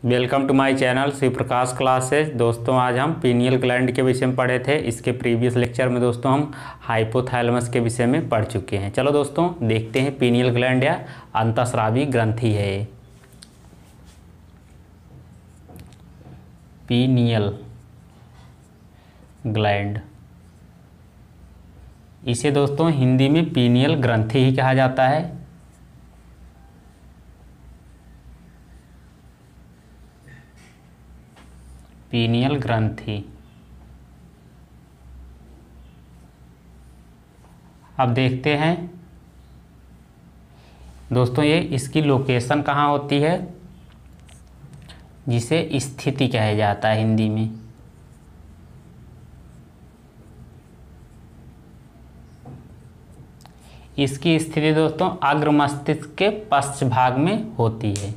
Welcome to my channel Shiv Prakash classes. दोस्तों आज हम पीनियल ग्लैंड के विषय में पढ़े थे। इसके प्रीवियस लेक्चर में दोस्तों हम हाइपोथैलेमस के विषय में पढ़ चुके हैं। चलो दोस्तों देखते हैं पीनियल ग्लैंड या अंतःस्रावी ग्रंथि है। पीनियल ग्लैंड, इसे दोस्तों हिंदी में पीनियल ग्रंथि ही कहा जाता है। पीनियल ग्रंथि। अब देखते हैं दोस्तों ये इसकी लोकेशन कहाँ होती है, जिसे स्थिति कहा जाता है हिंदी में। इसकी स्थिति दोस्तों अग्र मस्तिष्क के पश्च भाग में होती है।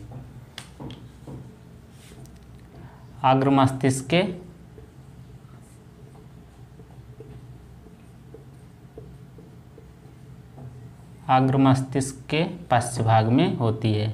अग्र मस्तिष्क के पश्च भाग में होती है।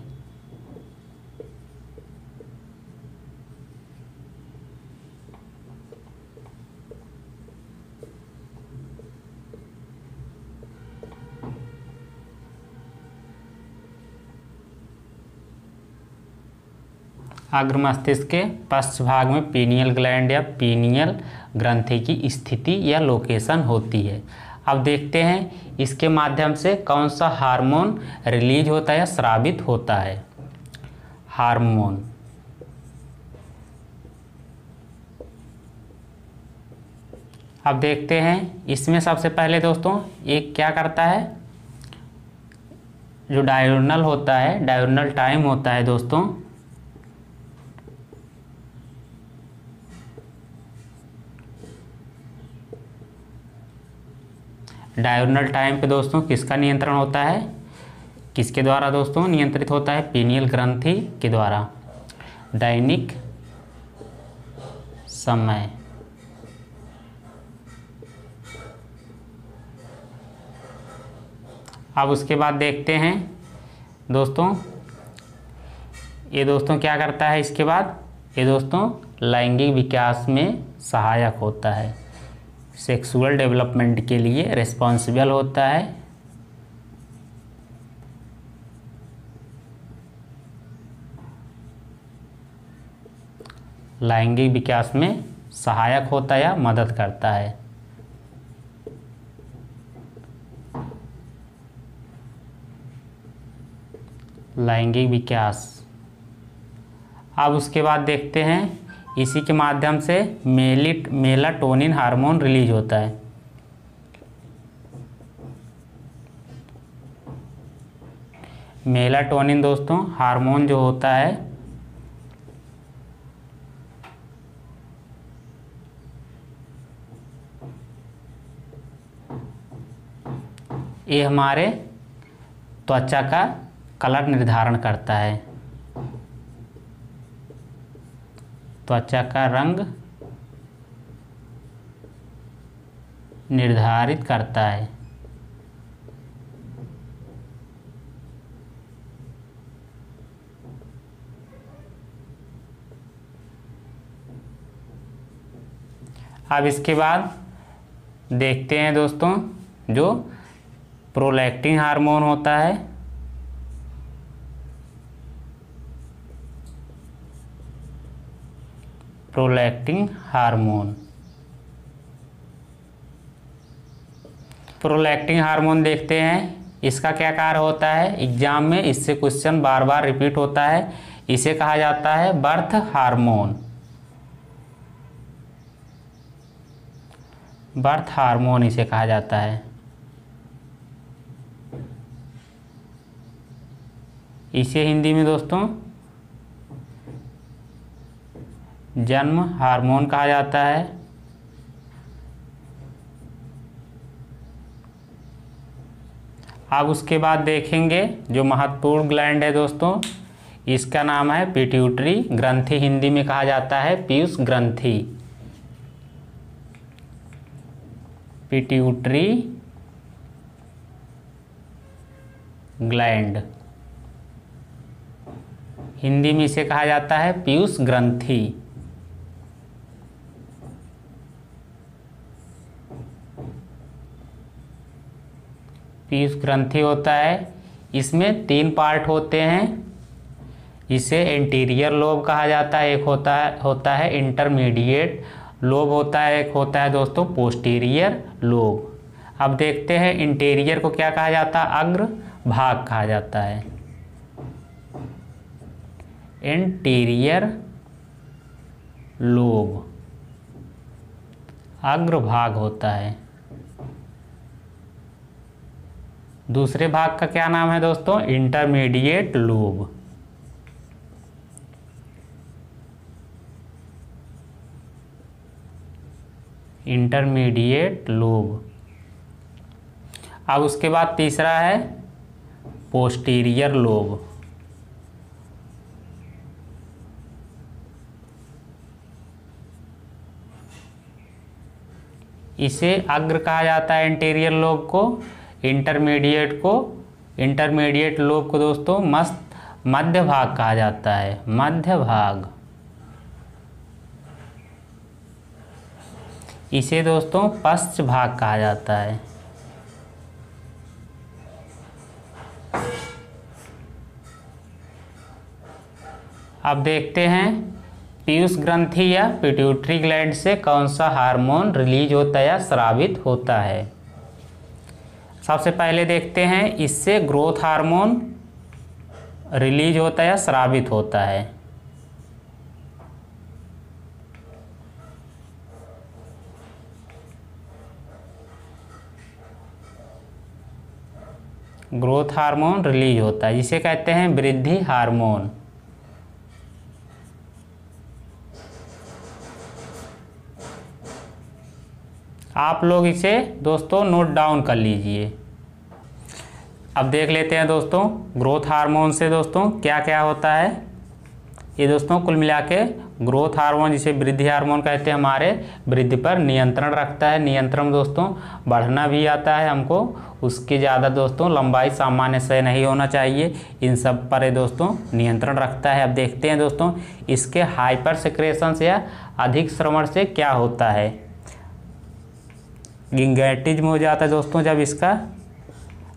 अग्र मस्तिष्क के पश्च भाग में पीनियल ग्लैंड या पीनियल ग्रंथि की स्थिति या लोकेशन होती है। अब देखते हैं इसके माध्यम से कौन सा हार्मोन रिलीज होता है या स्रावित होता है। हार्मोन, अब देखते हैं इसमें सबसे पहले दोस्तों एक क्या करता है, जो डायurnal होता है, डायurnal टाइम होता है दोस्तों, डायurnal टाइम पे दोस्तों किसका नियंत्रण होता है, किसके द्वारा दोस्तों नियंत्रित होता है, पीनियल ग्रंथि के द्वारा। दैनिक समय, अब उसके बाद देखते हैं दोस्तों ये दोस्तों क्या करता है। इसके बाद ये दोस्तों लैंगिक विकास में सहायक होता है, सेक्सुअल डेवलपमेंट के लिए रिस्पॉन्सिबल होता है। लैंगिक विकास में सहायक होता है या मदद करता है। लैंगिक विकास। अब उसके बाद देखते हैं इसी के माध्यम से मेलाटोनिन हार्मोन रिलीज होता है। मेलाटोनिन दोस्तों हार्मोन जो होता है ये हमारे त्वचा का कलर निर्धारण करता है, त्वचा का रंग निर्धारित करता है। अब इसके बाद देखते हैं दोस्तों जो प्रोलैक्टिन हार्मोन होता है, प्रोलैक्टिन हार्मोन। प्रोलैक्टिन हार्मोन देखते हैं इसका क्या कार्य होता है, एग्जाम में इससे क्वेश्चन बार बार रिपीट होता है। इसे कहा जाता है बर्थ हार्मोन। बर्थ हार्मोन इसे कहा जाता है। इसे हिंदी में दोस्तों जन्म हार्मोन कहा जाता है। अब उसके बाद देखेंगे जो महत्वपूर्ण ग्लैंड है दोस्तों, इसका नाम है पिट्यूटरी ग्रंथि, हिंदी में कहा जाता है पीयूष ग्रंथि। पिट्यूटरी ग्लैंड हिंदी में इसे कहा जाता है पीयूष ग्रंथि। पीयूष ग्रंथि होता है, इसमें 3 पार्ट होते हैं। इसे एंटीरियर लोब कहा जाता है, एक होता है इंटरमीडिएट लोब होता है, एक होता है दोस्तों पोस्टीरियर लोब। अब देखते हैं इंटीरियर को क्या कहा जाता है, अग्र भाग कहा जाता है। इंटीरियर लोब अग्र भाग होता है। दूसरे भाग का क्या नाम है दोस्तों, इंटरमीडिएट लोब। Intermediate lobe. अब उसके बाद तीसरा है पोस्टीरियर लोब। इसे अग्र कहा जाता है इंटीरियर लोब को, इंटरमीडिएट लोब को दोस्तों मध्य भाग कहा जाता है, मध्य भाग। इसे दोस्तों पश्च भाग कहा जाता है। अब देखते हैं पीयूष ग्रंथि या पिट्यूटरी ग्लैंड से कौन सा हार्मोन रिलीज होता है या स्रावित होता है। सबसे पहले देखते हैं इससे ग्रोथ हार्मोन रिलीज होता है या स्रावित होता है। ग्रोथ हार्मोन रिलीज होता है, जिसे कहते हैं वृद्धि हार्मोन। आप लोग इसे दोस्तों नोट डाउन कर लीजिए। अब देख लेते हैं दोस्तों ग्रोथ हार्मोन से दोस्तों क्या क्या होता है। ये दोस्तों कुल मिला के ग्रोथ हार्मोन, जिसे वृद्धि हार्मोन कहते हैं, हमारे वृद्धि पर नियंत्रण रखता है। नियंत्रण दोस्तों बढ़ना भी आता है हमको, उसकी ज़्यादा दोस्तों लंबाई सामान्य से नहीं होना चाहिए, इन सब पर दोस्तों नियंत्रण रखता है। अब देखते हैं दोस्तों इसके हाइपर सिक्रेशन से या अधिक श्रवण से क्या होता है। गिंगैटिज्म हो जाता है दोस्तों जब इसका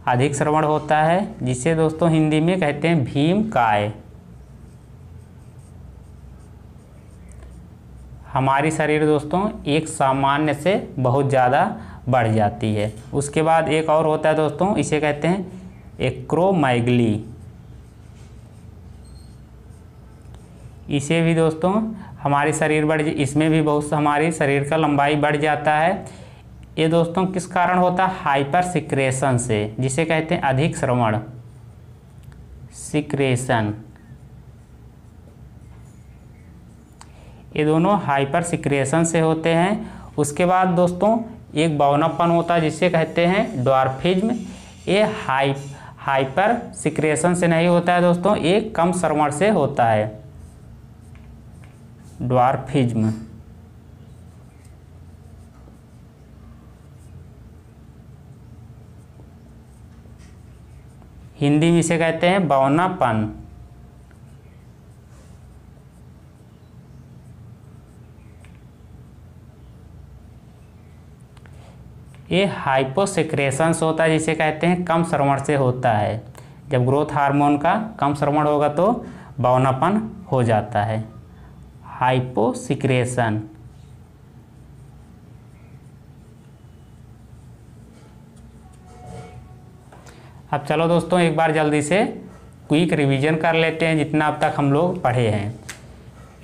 अधिक श्रवण होता है, जिसे दोस्तों हिंदी में कहते हैं भीम काय। हमारी शरीर दोस्तों एक सामान्य से बहुत ज़्यादा बढ़ जाती है। उसके बाद एक और होता है दोस्तों, इसे कहते हैं एक्रोमैगली। इसे भी दोस्तों हमारी शरीर इसमें भी बहुत हमारी शरीर का लंबाई बढ़ जाता है। ये दोस्तों किस कारण होता है, हाइपर सिक्रेशन से, जिसे कहते हैं अधिक श्रवण, सिक्रेशन। ये दोनों हाइपर सिक्रेशन से होते हैं। उसके बाद दोस्तों एक बौनापन होता है, जिसे कहते हैं ड्वार्फिज्म। ये हाइपर सिक्रेशन से नहीं होता है दोस्तों, एक कम श्रवण से होता है, ड्वार्फिज्म। हिंदी में इसे कहते हैं बौनापन। ये हाइपोसिक्रेशंस होता है, जिसे कहते हैं कम श्रवण से होता है। जब ग्रोथ हार्मोन का कम श्रवण होगा तो बौनापन हो जाता है, हाइपोसिक्रेशन। अब चलो दोस्तों एक बार जल्दी से क्विक रिवीजन कर लेते हैं जितना अब तक हम लोग पढ़े हैं।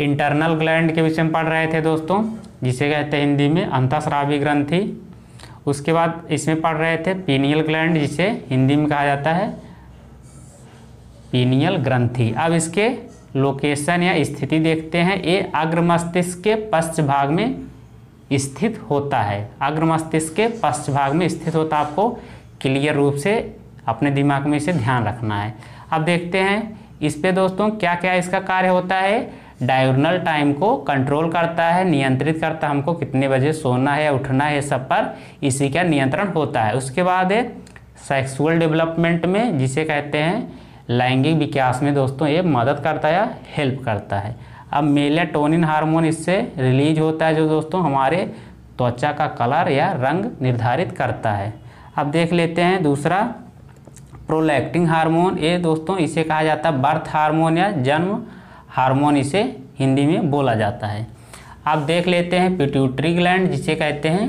इंटरनल ग्लैंड के विषय में पढ़ रहे थे दोस्तों, जिसे कहते हैं हिंदी में अंतःस्रावी ग्रंथि। उसके बाद इसमें पढ़ रहे थे पीनियल ग्लैंड, जिसे हिंदी में कहा जाता है पीनियल ग्रंथि। अब इसके लोकेशन या स्थिति देखते हैं। ये अग्र मस्तिष्क के पश्च भाग में स्थित होता है, अग्र मस्तिष्क के पश्च भाग में स्थित होता है। आपको क्लियर रूप से अपने दिमाग में इसे ध्यान रखना है। अब देखते हैं इस पे दोस्तों क्या क्या इसका कार्य होता है। डायurnal टाइम को कंट्रोल करता है, नियंत्रित करता है, हमको कितने बजे सोना है या उठना है, सब पर इसी का नियंत्रण होता है। उसके बाद सेक्सुअल डेवलपमेंट में, जिसे कहते हैं लैंगिक विकास में दोस्तों ये मदद करता है या हेल्प करता है। अब मेलेटोनिन हार्मोन इससे रिलीज होता है जो दोस्तों हमारे त्वचा का कलर या रंग निर्धारित करता है। अब देख लेते हैं दूसरा प्रोलैक्टिन हार्मोन। ये दोस्तों इसे कहा जाता है बर्थ हार्मोन या जन्म हार्मोन, इसे हिंदी में बोला जाता है। अब देख लेते हैं पिट्यूटरी ग्लैंड जिसे कहते हैं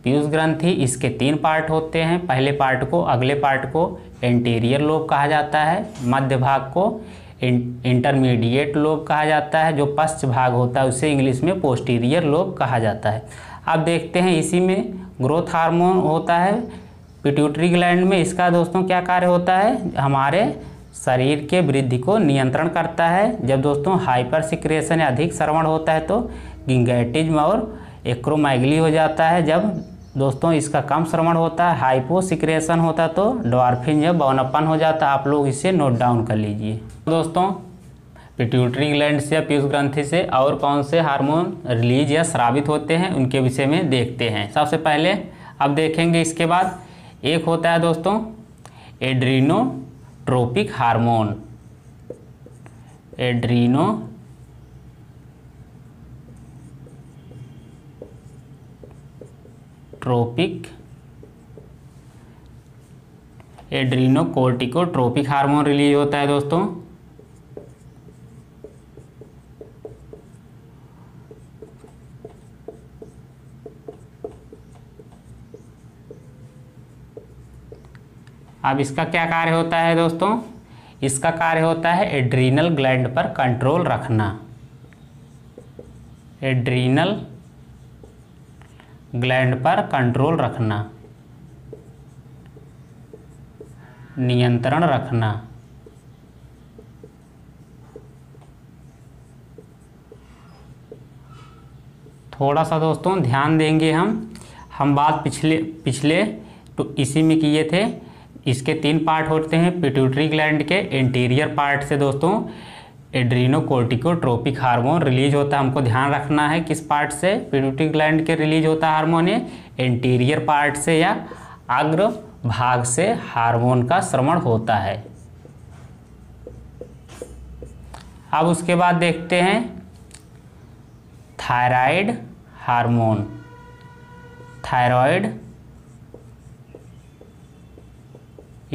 पीयूष ग्रंथि। इसके 3 पार्ट होते हैं। पहले पार्ट को, अगले पार्ट को एंटीरियर लोब कहा जाता है, मध्य भाग को इंटरमीडिएट लोब कहा जाता है, जो पश्च भाग होता है उसे इंग्लिश में पोस्टीरियर लोब कहा जाता है। अब देखते हैं इसी में ग्रोथ हार्मोन होता है पिट्यूटरी ग्लैंड में। इसका दोस्तों क्या कार्य होता है, हमारे शरीर के वृद्धि को नियंत्रण करता है। जब दोस्तों हाइपर सिक्रेशन या अधिक श्रवण होता है तो गिंगैटिज्म और एक्रोमैगली हो जाता है। जब दोस्तों इसका कम श्रवण होता है, हाइपो सिक्रेशन होता है, तो डॉर्फिन या बौनापन हो जाता है। आप लोग इसे नोट डाउन कर लीजिए। दोस्तों पिट्यूटरी ग्लैंड से या पीयूष ग्रंथि से और कौन से हार्मोन रिलीज या स्रावित होते हैं उनके विषय में देखते हैं। सबसे पहले अब देखेंगे, इसके बाद एक होता है दोस्तों एड्रीनोट्रोपिक हार्मोन। एड्रीनोकोर्टिकोट्रोपिक हार्मोन रिलीज होता है दोस्तों। अब इसका क्या कार्य होता है दोस्तों, इसका कार्य होता है एड्रीनल ग्लैंड पर कंट्रोल रखना। एड्रीनल ग्लैंड पर कंट्रोल रखना, नियंत्रण रखना। थोड़ा सा दोस्तों ध्यान देंगे हम बात पिछले तो इसी में किए थे। इसके 3 पार्ट होते हैं पिट्यूटरी ग्लैंड के। एंटीरियर पार्ट से दोस्तों एड्रीनोकोर्टिकोट्रोपिक हार्मोन रिलीज होता है। हमको ध्यान रखना है किस पार्ट से पिट्यूटरी ग्लैंड के रिलीज होता है हार्मोन, ये एंटीरियर पार्ट से या अग्र भाग से हार्मोन का श्रवण होता है। अब उसके बाद देखते हैं thyroid hormone. Thyroid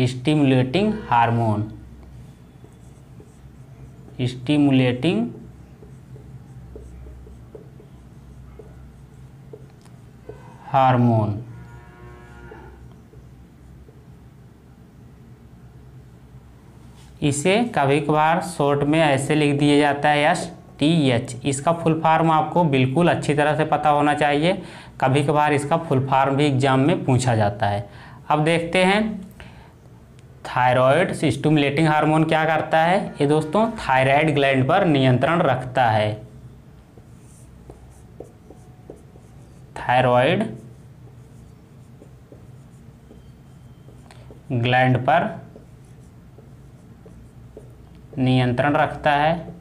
stimulating hormone. Stimulating hormone. इसे कभी कभार शॉर्ट में ऐसे लिख दिया जाता है STH। इसका फुल फॉर्म आपको बिल्कुल अच्छी तरह से पता होना चाहिए। कभी कभार इसका फुल फॉर्म भी एग्जाम में पूछा जाता है। अब देखते हैं थायराइड स्टिमुलेटिंग हार्मोन क्या करता है। ये दोस्तों थायराइड ग्लैंड पर नियंत्रण रखता है। थायराइड ग्लैंड पर नियंत्रण रखता है।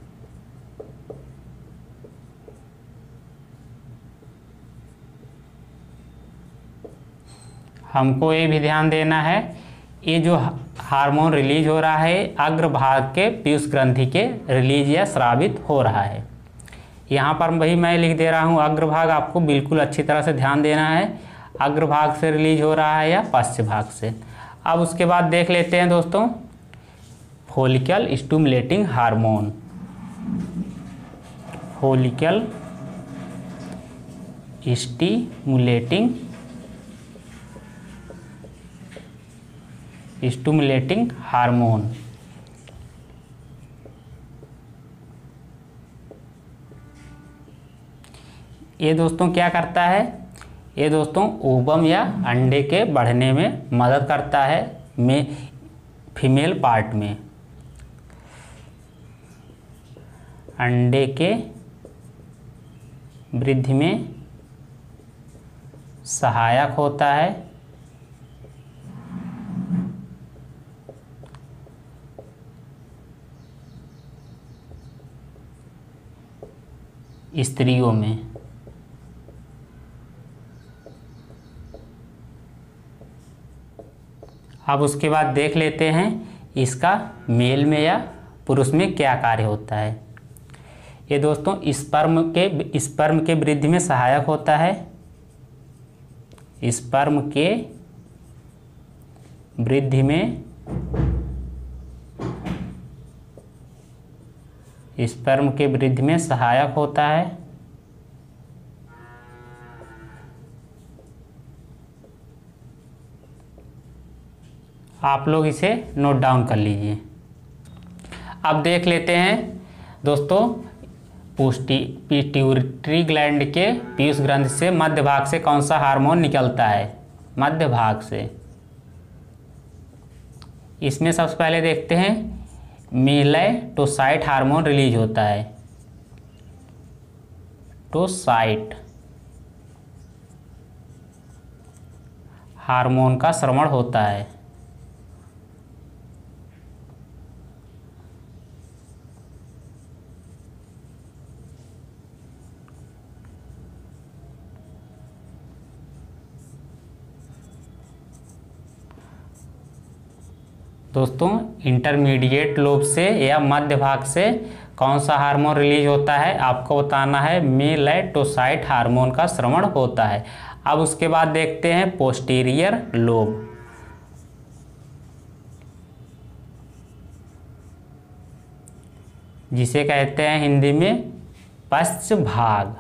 हमको ये भी ध्यान देना है, ये जो हार्मोन रिलीज हो रहा है अग्रभाग के पीयूष ग्रंथि के रिलीज या स्रावित हो रहा है। यहाँ पर वही मैं लिख दे रहा हूँ अग्रभाग, आपको बिल्कुल अच्छी तरह से ध्यान देना है अग्रभाग से रिलीज हो रहा है या पश्च भाग से। अब उसके बाद देख लेते हैं दोस्तों follicle stimulating hormone. Follicle stimulating hormone. ये दोस्तों क्या करता है, ये दोस्तों ओवम या अंडे के बढ़ने में मदद करता है फीमेल पार्ट में। अंडे के वृद्धि में सहायक होता है। स्त्रियों में। अब उसके बाद देख लेते हैं इसका मेल में या पुरुष में क्या कार्य होता है। ये दोस्तों स्पर्म के वृद्धि में सहायक होता है। स्पर्म के वृद्धि में सहायक होता है। आप लोग इसे नोट डाउन कर लीजिए। अब देख लेते हैं दोस्तों, पिट्यूटरी ग्लैंड के पीयूष ग्रंथि से मध्य भाग से कौन सा हार्मोन निकलता है। मध्य भाग से इसमें सबसे पहले देखते हैं मेलेटोसाइट हार्मोन रिलीज होता है। टोसाइट हार्मोन का स्रवण होता है। दोस्तों इंटरमीडिएट लोब से या मध्य भाग से कौन सा हार्मोन रिलीज होता है, आपको बताना है। मेलेटोसाइट हार्मोन का स्रवण होता है। अब उसके बाद देखते हैं पोस्टीरियर लोब। जिसे कहते हैं हिंदी में पश्च भाग।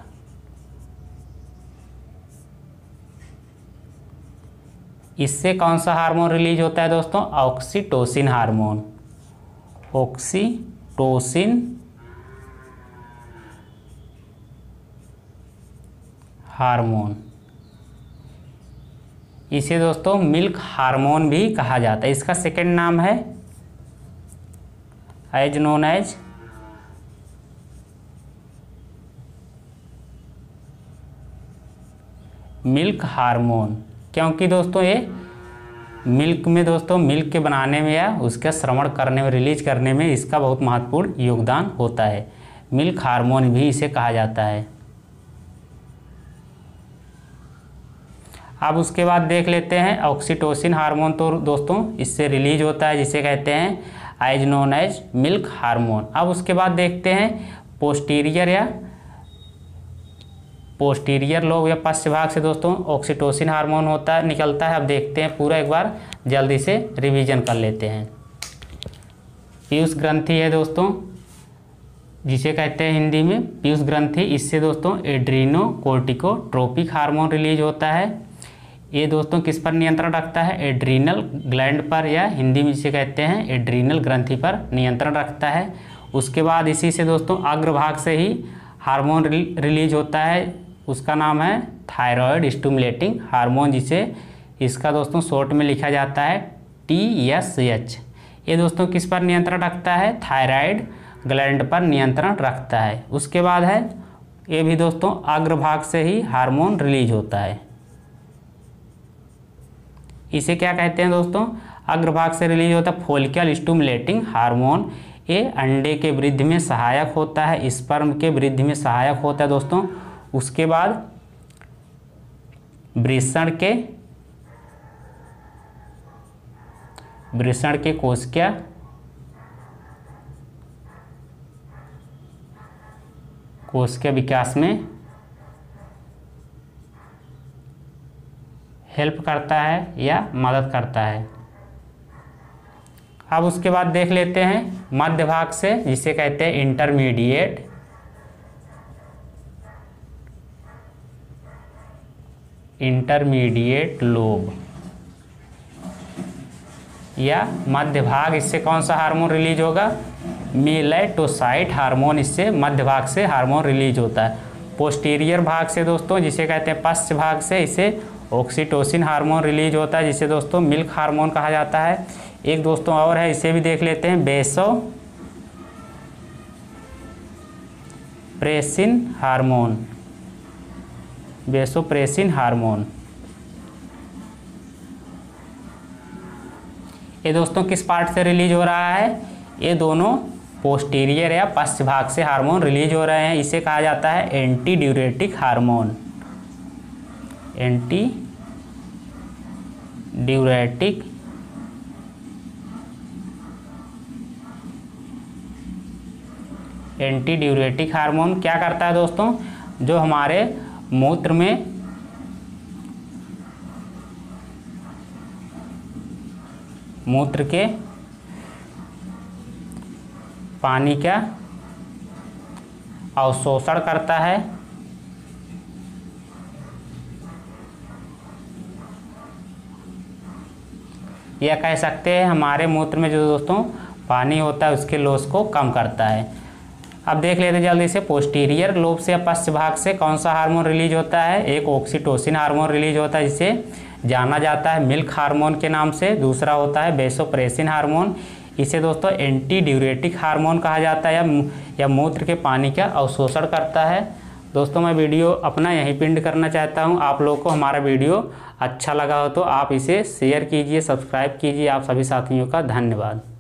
इससे कौन सा हार्मोन रिलीज होता है दोस्तों, ऑक्सीटोसिन हार्मोन। ऑक्सीटोसिन हार्मोन, इसे दोस्तों मिल्क हार्मोन भी कहा जाता है। इसका सेकंड नाम है as known as milk hormone, क्योंकि दोस्तों ये मिल्क में दोस्तों मिल्क के बनाने में या उसका श्रवण करने में, रिलीज करने में इसका बहुत महत्वपूर्ण योगदान होता है। मिल्क हार्मोन भी इसे कहा जाता है। अब उसके बाद देख लेते हैं ऑक्सीटोसिन हार्मोन, तो दोस्तों इससे रिलीज होता है, जिसे कहते हैं as known as milk hormone. अब उसके बाद देखते हैं पोस्टीरियर लोब या पश्च भाग से दोस्तों ऑक्सीटोसिन हार्मोन निकलता है। अब देखते हैं पूरा, एक बार जल्दी से रिवीजन कर लेते हैं। पीयूष ग्रंथि है दोस्तों, जिसे कहते हैं हिंदी में पीयूष ग्रंथि। इससे दोस्तों एड्रीनोकोर्टिकोट्रोपिक हार्मोन रिलीज होता है। ये दोस्तों किस पर नियंत्रण रखता है, एड्रीनल ग्लैंड पर, या हिंदी में जिसे कहते हैं एड्रीनल ग्रंथि पर नियंत्रण रखता है। उसके बाद इसी से दोस्तों अग्रभाग से ही हार्मोन रिलीज होता है। उसका नाम है थायराइड स्टिमुलेटिंग हार्मोन, जिसे इसका दोस्तों शॉर्ट में लिखा जाता है TSH। ये दोस्तों किस पर नियंत्रण रखता है, थायराइड ग्लैंड पर नियंत्रण रखता है। उसके बाद है ये भी दोस्तों अग्रभाग से ही हार्मोन रिलीज होता है। इसे क्या कहते हैं दोस्तों, अग्रभाग से रिलीज होता है फॉलिकल स्टिमुलेटिंग हार्मोन। ये अंडे के वृद्धि में सहायक होता है, स्पर्म के वृद्धि में सहायक होता है दोस्तों। उसके बाद वृषण के कोशिका विकास में हेल्प करता है या मदद करता है। अब उसके बाद देख लेते हैं मध्य भाग से, जिसे कहते हैं इंटरमीडिएट लोब या मध्य भाग। इससे कौन सा हार्मोन रिलीज होगा, मेलेटोसाइट हार्मोन। इससे मध्य भाग से हार्मोन रिलीज होता है। पोस्टीरियर भाग से दोस्तों, जिसे कहते हैं पश्च भाग से, इसे ऑक्सीटोसिन हार्मोन रिलीज होता है, जिसे दोस्तों मिल्क हार्मोन कहा जाता है। एक दोस्तों और है, इसे भी देख लेते हैं, वेसोप्रेसिन हार्मोन। ये दोस्तों किस पार्ट से रिलीज हो रहा है, ये दोनों पोस्टीरियर या पश्च भाग से हार्मोन रिलीज हो रहे हैं। इसे कहा जाता है anti diuretic hormone. Anti diuretic anti diuretic hormone क्या करता है दोस्तों, जो हमारे मूत्र में मूत्र के पानी का अवशोषण करता है, या कह सकते हैं हमारे मूत्र में जो दोस्तों पानी होता है उसके लॉस को कम करता है। अब देख लेते हैं जल्दी से, पोस्टीरियर लोब से या पश्च भाग से कौन सा हार्मोन रिलीज होता है। एक ऑक्सीटोसिन हार्मोन रिलीज होता है जिसे जाना जाता है मिल्क हार्मोन के नाम से। दूसरा होता है वैसोप्रेसिन हार्मोन, इसे दोस्तों एंटी ड्यूरेटिक हार्मोन कहा जाता है या मूत्र के पानी का अवशोषण करता है। दोस्तों मैं वीडियो अपना यहीं पिंड करना चाहता हूं। आप लोगों को हमारा वीडियो अच्छा लगा हो तो आप इसे शेयर कीजिए, सब्सक्राइब कीजिए। आप सभी साथियों का धन्यवाद।